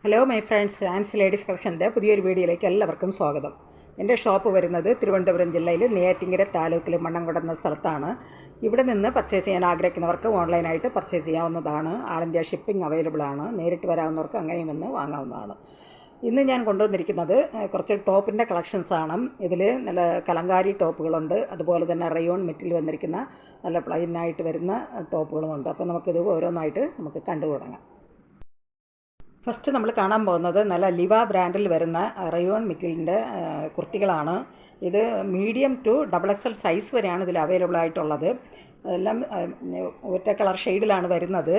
Hello my friends, fancy ladies കളക്ഷൻ്റെ പുതിയൊരു വീഡിയോയിലേക്ക് എല്ലാവർക്കും സ്വാഗതം. എൻ്റെ ഷോപ്പ് വരുന്നത് തിരുവനന്തപുരം ജില്ലയിൽ നെയ്യാറ്റിൻകര താലൂക്കിൽ മണ്ണംകുട എന്ന സ്ഥലത്താണ്. ഇവിടെ നിന്ന് പർച്ചേസ് ചെയ്യാൻ ആഗ്രഹിക്കുന്നവർക്ക് ഓൺലൈനായിട്ട് പർച്ചേസ് ചെയ്യാവുന്നതാണ്. ആൾ ഇന്ത്യ ഷിപ്പിംഗ് അവൈലബിൾ ആണ്. നേരിട്ട് വരാവുന്നവർക്ക് അങ്ങനെയും വന്ന് വാങ്ങാവുന്നതാണ്. ഇന്ന് ഞാൻ കൊണ്ടുവന്നിരിക്കുന്നത് കുറച്ച് ടോപ്പിൻ്റെ കളക്ഷൻസാണ്. ഇതിൽ നല്ല കലങ്കാരി ടോപ്പുകളുണ്ട്, അതുപോലെ തന്നെ റയോൺ മെറ്റീരിയൽ വന്നിരിക്കുന്ന നല്ല പ്ലെയിനായിട്ട് വരുന്ന ടോപ്പുകളുമുണ്ട്. അപ്പോൾ നമുക്കിത് ഓരോന്നായിട്ട് നമുക്ക് കണ്ടു തുടങ്ങാം. ഫസ്റ്റ് നമ്മൾ കാണാൻ പോകുന്നത് നല്ല ലിവ ബ്രാൻഡിൽ വരുന്ന റയോൺ മെറ്റീരിയലിൻ്റെ കുർത്തികളാണ്. ഇത് മീഡിയം ടു XXL സൈസ് വരെയാണ് ഇതിൽ അവൈലബിൾ ആയിട്ടുള്ളത്. എല്ലാം ഒറ്റ കളർ ഷെയ്ഡിലാണ് വരുന്നത്.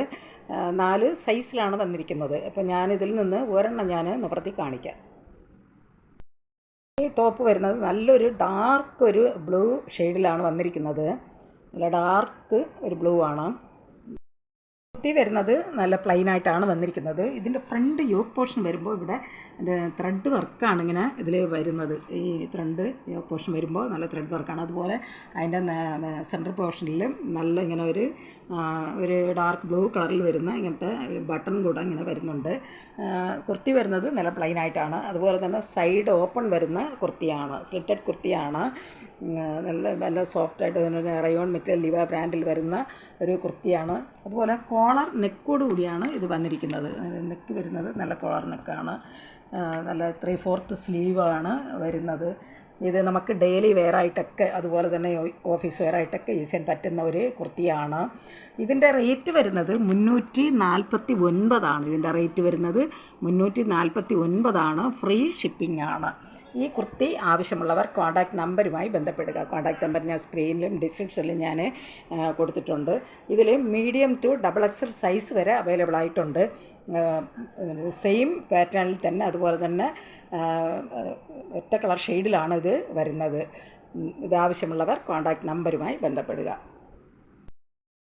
4 സൈസിലാണ് വന്നിരിക്കുന്നത്. അപ്പോൾ ഞാനിതിൽ നിന്ന് ഒരെണ്ണം ഞാൻ നിവർത്തി കാണിക്കാം. ഈ ടോപ്പ് വരുന്നത് നല്ലൊരു ഡാർക്ക് ഒരു ബ്ലൂ ഷെയ്ഡിലാണ് വന്നിരിക്കുന്നത്. നല്ല ഡാർക്ക് ഒരു ബ്ലൂ ആണ്. കുർത്തി വരുന്നത് നല്ല പ്ലെയിനായിട്ടാണ് വന്നിരിക്കുന്നത്. ഇതിൻ്റെ ഫ്രണ്ട് യോക്ക് പോർഷൻ വരുമ്പോൾ ഇവിടെ ത്രെഡ് വർക്കാണ് ഇങ്ങനെ ഇതിൽ വരുന്നത്. ഈ ത്രെഡ് യോക്ക് പോർഷൻ വരുമ്പോൾ നല്ല ത്രെഡ് വർക്കാണ്. അതുപോലെ അതിൻ്റെ സെൻറ്റർ പോർഷനിൽ നല്ല ഇങ്ങനെ ഒരു ഡാർക്ക് ബ്ലൂ കളറിൽ വരുന്ന ഇങ്ങനത്തെ ബട്ടൺ കൂടെ ഇങ്ങനെ വരുന്നുണ്ട്. കുർത്തി വരുന്നത് നല്ല പ്ലെയിനായിട്ടാണ്. അതുപോലെ തന്നെ സൈഡ് ഓപ്പൺ വരുന്ന കുർത്തിയാണ്, സ്ലിറ്റഡ് കുർത്തിയാണ്. നല്ല സോഫ്റ്റായിട്ട് തന്നെ റയോൺ മെറ്റീരിയൽ ലിവ ബ്രാൻഡിൽ വരുന്ന ഒരു കുർത്തിയാണ്. അതുപോലെ കോളർ നെക്കോട് കൂടിയാണ് ഇത് വന്നിരിക്കുന്നത്. നെക്ക് വരുന്നത് നല്ല കോളർ നെക്കാണ്. നല്ല 3/4 സ്ലീവാണ് വരുന്നത്. ഇത് നമുക്ക് ഡെയിലി വെയറായിട്ടൊക്കെ അതുപോലെ തന്നെ ഓഫീസ് വെയറായിട്ടൊക്കെ യൂസ് ചെയ്യാൻ പറ്റുന്ന ഒരു കുർത്തിയാണ്. ഇതിൻ്റെ റേറ്റ് വരുന്നത് 349 ഇതിൻ്റെ റേറ്റ് വരുന്നത് 349. ഫ്രീ ഷിപ്പിംഗ് ആണ്. ഈ കുർത്തി ആവശ്യമുള്ളവർ കോൺടാക്റ്റ് നമ്പറുമായി ബന്ധപ്പെടുക. കോൺടാക്റ്റ് നമ്പർ ഞാൻ സ്ക്രീനിലും ഡിസ്ക്രിപ്ഷനിലും ഞാൻ കൊടുത്തിട്ടുണ്ട്. ഇതിൽ മീഡിയം ടു XXL സൈസ് വരെ അവൈലബിൾ ആയിട്ടുണ്ട്. സെയിം പാറ്റേണിൽ തന്നെ, അതുപോലെ തന്നെ ഒറ്റ കളർ ഷെയ്ഡിലാണ് ഇത് വരുന്നത്. ഇതാവശ്യമുള്ളവർ കോൺടാക്റ്റ് നമ്പറുമായി ബന്ധപ്പെടുക.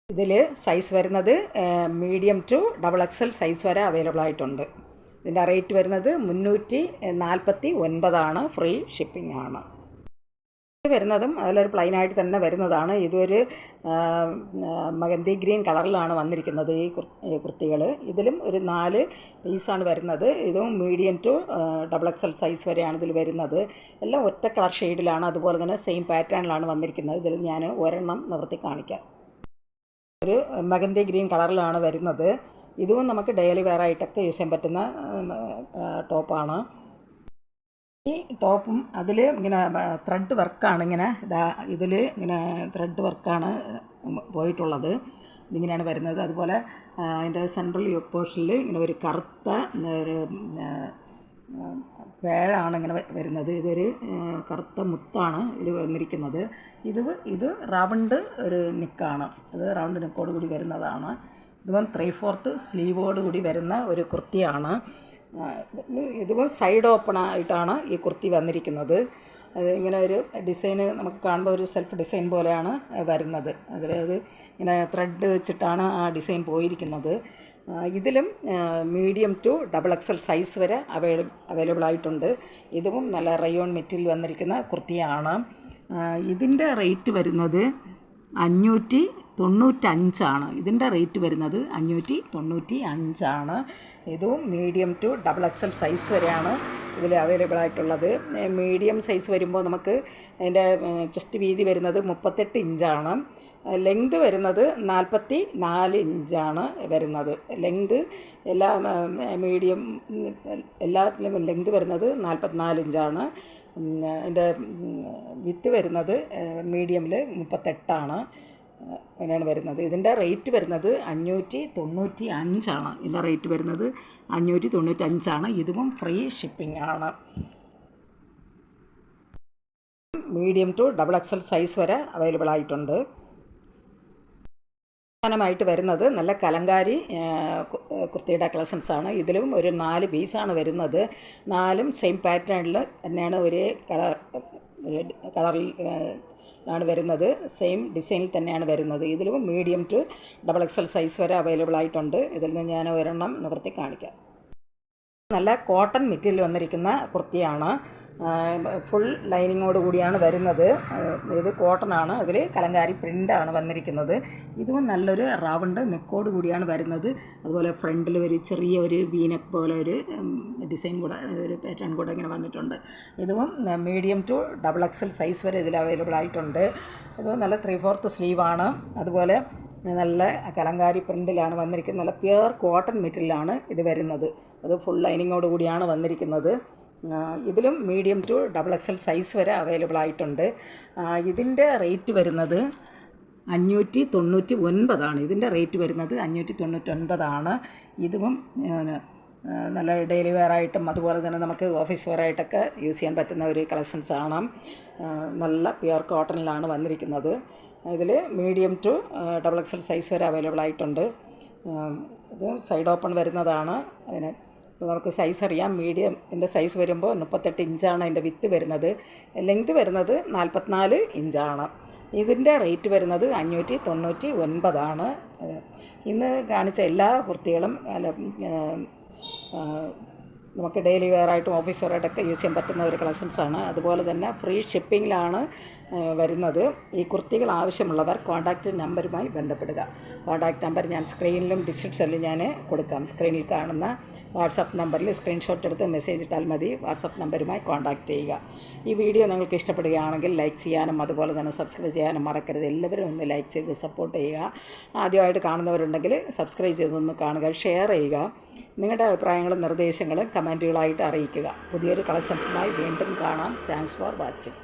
ഇതിൽ സൈസ് വരുന്നത് മീഡിയം ടു XXL സൈസ് വരെ അവൈലബിൾ ആയിട്ടുണ്ട്. ഇതിൻ്റെ റേറ്റ് വരുന്നത് 349. ഫ്രീ ഷിപ്പിംഗ് ആണ്. ഇത് വരുന്നതും അതിലൊരു പ്ലെയിനായിട്ട് തന്നെ വരുന്നതാണ്. ഇതൊരു മഗന്തി ഗ്രീൻ കളറിലാണ് വന്നിരിക്കുന്നത് ഈ കുർത്തികൾ. ഇതിലും ഒരു 4 പീസാണ് വരുന്നത്. ഇതും മീഡിയം ടു XXL സൈസ് വരെയാണ് ഇതിൽ വരുന്നത്. എല്ലാം ഒറ്റ കളർ ഷെയ്ഡിലാണ്, അതുപോലെ തന്നെ സെയിം പാറ്റേണിലാണ് വന്നിരിക്കുന്നത്. ഇതിൽ ഞാൻ ഒരെണ്ണം നിവർത്തി കാണിക്കാം. ഒരു മഗന്തി ഗ്രീൻ കളറിലാണ് വരുന്നത്. ഇതും നമുക്ക് ഡെയിലി വെയറായിട്ടൊക്കെ യൂസ് ചെയ്യാൻ പറ്റുന്ന ടോപ്പാണ്. ഈ ടോപ്പും അതിൽ ഇങ്ങനെ ത്രെഡ് വർക്കാണ്. ഇതിൽ ഇങ്ങനെ ത്രെഡ് വർക്കാണ് പോയിട്ടുള്ളത്. ഇതിങ്ങനെയാണ് വരുന്നത്. അതുപോലെ അതിൻ്റെ സെൻട്രൽ യോക്ക് പോർഷനിൽ ഇങ്ങനെ ഒരു കറുത്ത ഒരു പേഴാണ് ഇങ്ങനെ വരുന്നത്. ഇതൊരു കറുത്ത മുത്താണ് ഇതിൽ വന്നിരിക്കുന്നത്. ഇത് റൗണ്ട് ഒരു നെക്കാണ്. ഇത് റൗണ്ട് നെക്കോട് കൂടി വരുന്നതാണ്. ഇതും 3/4 സ്ലീവോട് കൂടി വരുന്ന ഒരു കുർത്തിയാണ്. ഇതും സൈഡ് ഓപ്പൺ ആയിട്ടാണ് ഈ കുർത്തി വന്നിരിക്കുന്നത്. അത് ഇങ്ങനെ ഒരു ഡിസൈന് നമുക്ക് കാണുമ്പോൾ ഒരു സെൽഫ് ഡിസൈൻ പോലെയാണ് വരുന്നത്. അതായത് ഇങ്ങനെ ത്രെഡ് വെച്ചിട്ടാണ് ആ ഡിസൈൻ പോയിരിക്കുന്നത്. ഇതിലും മീഡിയം ടു XXL സൈസ് വരെ അവൈലബിൾ ആയിട്ടുണ്ട്. ഇതും നല്ല റയോൺ മെറ്റീരിയൽ വന്നിരിക്കുന്ന കുർത്തിയാണ്. ഇതിൻ്റെ റേറ്റ് വരുന്നത് 595. ഇതിൻ്റെ റേറ്റ് വരുന്നത് 595. ഇതും മീഡിയം ടു XXL സൈസ് വരെയാണ് ഇതിൽ അവൈലബിൾ ആയിട്ടുള്ളത്. മീഡിയം സൈസ് വരുമ്പോൾ നമുക്ക് അതിൻ്റെ ചെസ്റ്റ് വീതി വരുന്നത് 38 ഇഞ്ചാണ്. ലെങ്ത് വരുന്നത് 44 ഇഞ്ചാണ് വരുന്നത്. ലെങ്ത് മീഡിയം എല്ലാത്തിലും ലെങ്ത് വരുന്നത് 44 ഇഞ്ചാണ്. അതിൻ്റെ വിത്ത് വരുന്നത് മീഡിയമിൽ 38 അങ്ങനെയാണ് വരുന്നത്. ഇതിൻ്റെ റേറ്റ് വരുന്നത് 595. ഇതിൻ്റെ റേറ്റ് വരുന്നത് 595. ഇതും ഫ്രീ ഷിപ്പിംഗ് ആണ്. മീഡിയം ടു XXL സൈസ് വരെ അവൈലബിൾ ആയിട്ടുണ്ട്. പ്രധാനമായിട്ട് വരുന്നത് നല്ല കലങ്കാരി കുർത്തിയുടെ കളക്ഷൻസാണ്. ഇതിലും ഒരു 4 പീസാണ് വരുന്നത്. 4ഉം സെയിം പാറ്റേണിൽ തന്നെയാണ്, ഒരേ കളറിൽ ആണ് വരുന്നത്. സെയിം ഡിസൈനിൽ തന്നെയാണ് വരുന്നത്. ഇതിലും മീഡിയം ടു XXL സൈസ് വരെ അവൈലബിൾ ആയിട്ടുണ്ട്. ഇതിൽ നിന്ന് ഞാൻ ഒരെണ്ണം നിവർത്തി കാണിക്കാം. നല്ല കോട്ടൺ മെറ്റീരിയൽ വന്നിരിക്കുന്ന കുർത്തിയാണ്. ഫുൾ ലൈനിങ്ങോട് കൂടിയാണ് വരുന്നത്. ഇത് കോട്ടനാണ്, ഇതിൽ കലങ്കാരി പ്രിൻ്റാണ് വന്നിരിക്കുന്നത്. ഇതും നല്ലൊരു റൗണ്ട് നെക്കോട് കൂടിയാണ് വരുന്നത്. അതുപോലെ ഫ്രണ്ടിൽ ഒരു ചെറിയ ഒരു വീനെക്ക് പോലെ ഒരു ഡിസൈൻ കൂടെ, ഒരു പാറ്റേൺ കൂടെ ഇങ്ങനെ വന്നിട്ടുണ്ട്. ഇതും മീഡിയം ടു XXL സൈസ് വരെ ഇതിൽ അവൈലബിൾ ആയിട്ടുണ്ട്. ഇതും നല്ല 3/4 സ്ലീവാണ്. അതുപോലെ നല്ല കലങ്കാരി പ്രിൻറ്റിലാണ് വന്നിരിക്കുന്നത്. നല്ല പ്യുവർ കോട്ടൺ മെറ്റീരിയലാണ് ഇത് വരുന്നത്. അത് ഫുൾ ലൈനിങ്ങോട് കൂടിയാണ് വന്നിരിക്കുന്നത്. ഇതിലും മീഡിയം ടു XXL സൈസ് വരെ അവൈലബിൾ ആയിട്ടുണ്ട്. ഇതിൻ്റെ റേറ്റ് വരുന്നത് 599 ഇതിൻ്റെ റേറ്റ് വരുന്നത് 599. ഇതും നല്ല ഡെയിലി വെയറായിട്ടും അതുപോലെ തന്നെ നമുക്ക് ഓഫീസ് വെയറായിട്ടൊക്കെ യൂസ് ചെയ്യാൻ പറ്റുന്ന ഒരു കളക്ഷൻസാണ്. നല്ല പ്യുവർ കോട്ടണിലാണ് വന്നിരിക്കുന്നത്. ഇതിൽ മീഡിയം ടു XXL സൈസ് വരെ അവൈലബിൾ ആയിട്ടുണ്ട്. ഇത് സൈഡ് ഓപ്പൺ വരുന്നതാണ്. അതിന് ഇപ്പോൾ നമുക്ക് സൈസ് അറിയാം. മീഡിയത്തിൻ്റെ സൈസ് വരുമ്പോൾ 38 ഇഞ്ചാണ് അതിൻ്റെ വിത്ത് വരുന്നത്. ലെങ്ത് വരുന്നത് 44 ഇഞ്ചാണ്. ഇതിൻ്റെ റേറ്റ് വരുന്നത് 599. ഇന്ന് കാണിച്ച എല്ലാ കുർത്തികളും നമുക്ക് ഡെയിലി വെയറായിട്ടും ഓഫീസ് വെയറായിട്ടൊക്കെ യൂസ് ചെയ്യാൻ പറ്റുന്ന ഒരു കളക്ഷൻസാണ്. അതുപോലെ തന്നെ ഫ്രീ ഷിപ്പിങ്ങിലാണ് വരുന്നത്. ഈ കുർത്തികൾ ആവശ്യമുള്ളവർ കോൺടാക്റ്റ് നമ്പറുമായി ബന്ധപ്പെടുക. കോൺടാക്റ്റ് നമ്പർ ഞാൻ സ്ക്രീനിലും ഡിസ്ക്രിപ്ഷനിലും ഞാൻ കൊടുക്കാം. സ്ക്രീനിൽ കാണുന്ന വാട്സപ്പ് നമ്പറിൽ സ്ക്രീൻഷോട്ട് എടുത്ത് മെസ്സേജ് ഇട്ടാൽ മതി. വാട്സപ്പ് നമ്പറുമായി കോൺടാക്റ്റ് ചെയ്യുക. ഈ വീഡിയോ നിങ്ങൾക്ക് ഇഷ്ടപ്പെടുകയാണെങ്കിൽ ലൈക്ക് ചെയ്യാനും അതുപോലെ തന്നെ സബ്സ്ക്രൈബ് ചെയ്യാനും മറക്കരുത്. എല്ലാവരും ഒന്ന് ലൈക്ക് ചെയ്ത് സപ്പോർട്ട് ചെയ്യുക. ആദ്യമായിട്ട് കാണുന്നവരുണ്ടെങ്കിൽ സബ്സ്ക്രൈബ് ചെയ്തൊന്ന് കാണുക, ഷെയർ ചെയ്യുക. നിങ്ങളുടെ അഭിപ്രായങ്ങളും നിർദ്ദേശങ്ങളും കമൻറ്റുകളായിട്ട് അറിയിക്കുക. പുതിയൊരു കളക്ഷൻസുമായി വീണ്ടും കാണാം. Thanks for watching.